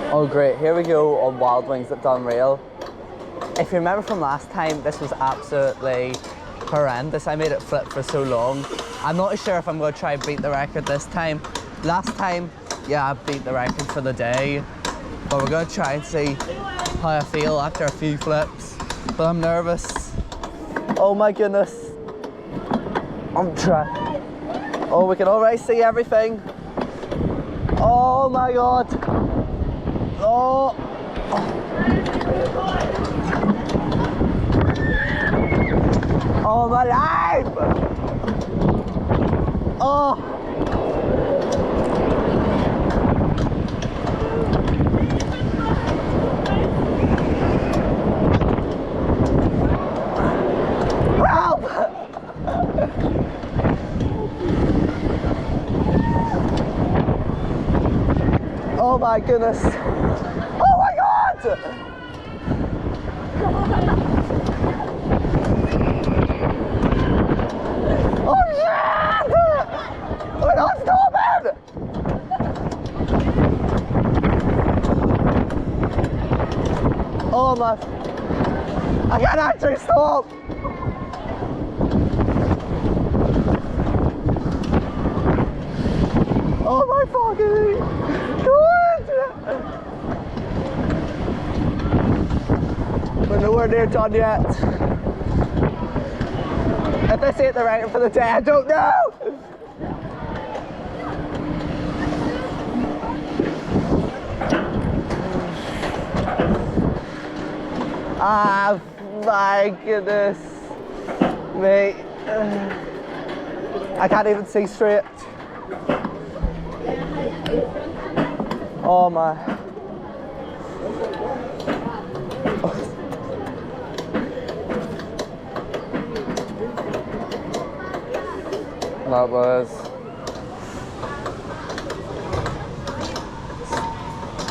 Oh great, here we go on Wild Wings at Duinrell. If you remember from last time, this was absolutely horrendous. I made it flip for so long. I'm not sure if I'm going to try and beat the record this time. Last time, yeah, I beat the record for the day. But we're going to try and see how I feel after a few flips. But I'm nervous. Oh my goodness. I'm trying. Oh, we can already see everything. Oh my god. Oh. Oh my life. Oh. Help. Oh my goodness. Oh my god! Oh shit! We're not stopping! Oh my... I can't actually stop! Oh my fucking god! We're nowhere near done yet. If this ain't the record for the day, I don't know! Ah, my goodness. Mate. I can't even see straight. Oh my. That was.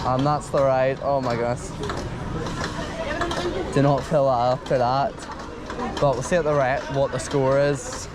And that's the ride. Oh my goodness. Do not fill that after that. But we'll see at the what the score is.